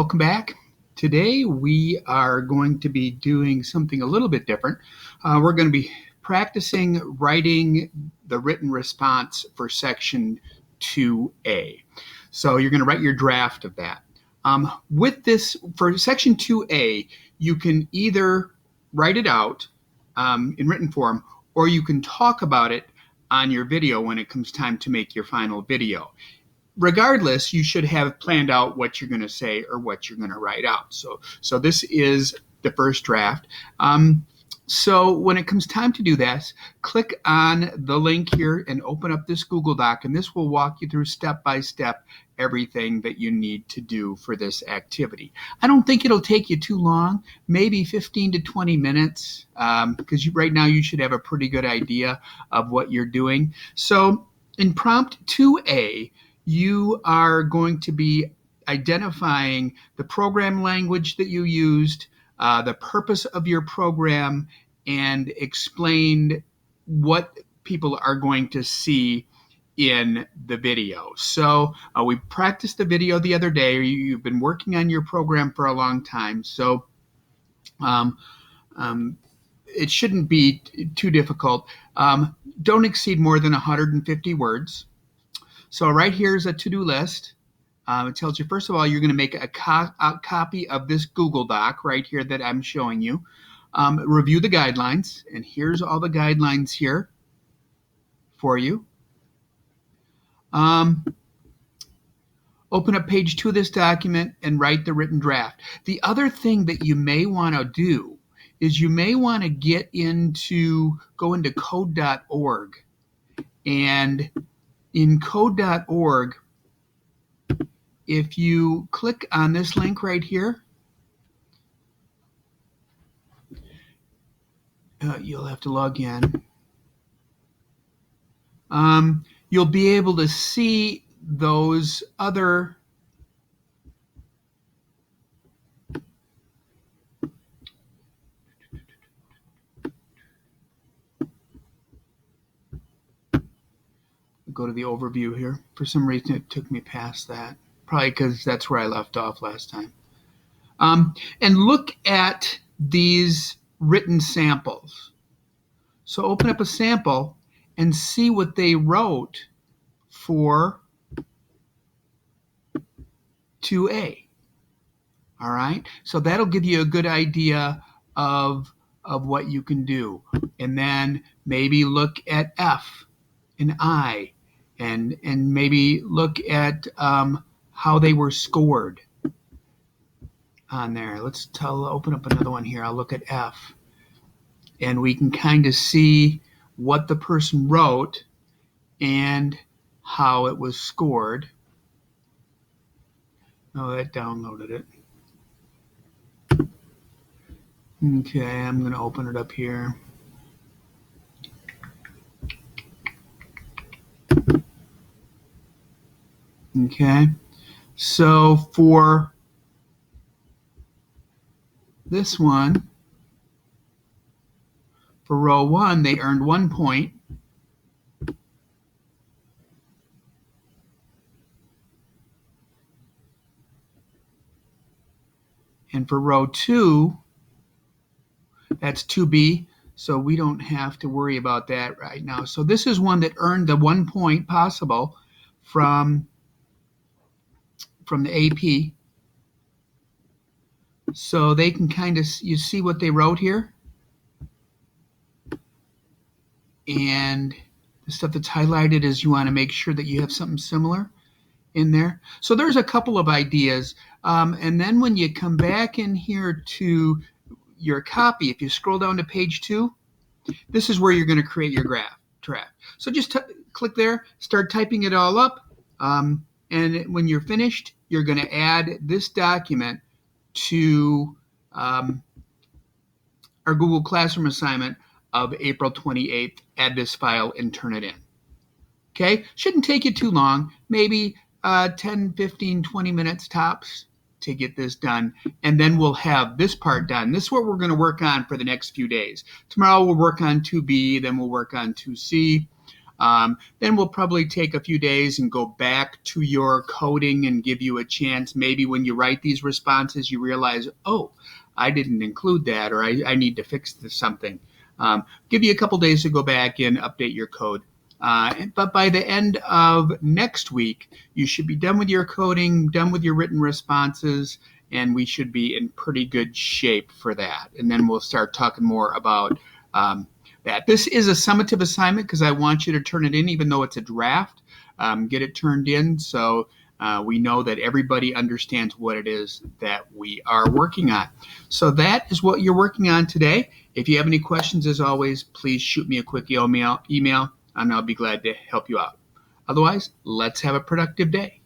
Welcome back. Today we are going to be doing something a little bit different. We're going to be practicing writing the written response for section 2A. So you're going to write your draft of that. With this, for section 2A, you can either write it out in written form, or you can talk about it on your video when it comes time to make your final video. Regardless, you should have planned out what you're going to say or what you're going to write out. So this is the first draft. So when it comes time to do this, click on the link here and open up this Google Doc, and this will walk you through step by step everything that you need to do for this activity. I don't think it'll take you too long, maybe 15 to 20 minutes, because right now you should have a pretty good idea of what you're doing. So in prompt 2A, you are going to be identifying the program language that you used, the purpose of your program, and explain what people are going to see in the video. So we practiced the video the other day. You've been working on your program for a long time, so it shouldn't be too difficult. Don't exceed more than 150 words. So right here is a to-do list. It tells you, first of all, you're going to make a copy of this Google Doc right here that I'm showing you. Review the guidelines, and here's all the guidelines here for you. Open up page 2 of this document and write the written draft. The other thing that you may want to do is you may want to go into Code.org, and in Code.org, if you click on this link right here, you'll have to log in. You'll be able to see those other go to the overview here. For some reason, it took me past that. Probably because that's where I left off last time. And look at these written samples. So open up a sample and see what they wrote for 2A. All right? So that'll give you a good idea of what you can do. And then maybe look at F and I, and maybe look at how they were scored on there. Let's open up another one here. I'll look at F, and we can kind of see what the person wrote and how it was scored. Oh, that downloaded it. Okay, I'm going to open it up here. Okay, so for this one, for row 1, they earned 1 point. And for row 2, that's 2B, so we don't have to worry about that right now. So this is one that earned the 1 point possible from the AP. So they can kind of, you see what they wrote here? And the stuff that's highlighted is you want to make sure that you have something similar in there. So there's a couple of ideas. And then when you come back in here to your copy, if you scroll down to page 2, this is where you're going to create your draft. So just click there, start typing it all up. And when you're finished, you're going to add this document to our Google Classroom assignment of April 28th. Add this file and turn it in. Okay? Shouldn't take you too long, maybe 10, 15, 20 minutes tops to get this done. And then we'll have this part done. This is what we're going to work on for the next few days. Tomorrow we'll work on 2B, then we'll work on 2C. Then we'll probably take a few days and go back to your coding and give you a chance. Maybe when you write these responses, you realize, oh, I didn't include that, or I need to fix something. Give you a couple days to go back and update your code. But by the end of next week, you should be done with your coding, done with your written responses, and we should be in pretty good shape for that. And then we'll start talking more about that. This is a summative assignment because I want you to turn it in, even though it's a draft. Get it turned in so we know that everybody understands what it is that we are working on. So that is what you're working on today. If you have any questions, as always, please shoot me a quick email, and I'll be glad to help you out. Otherwise, let's have a productive day.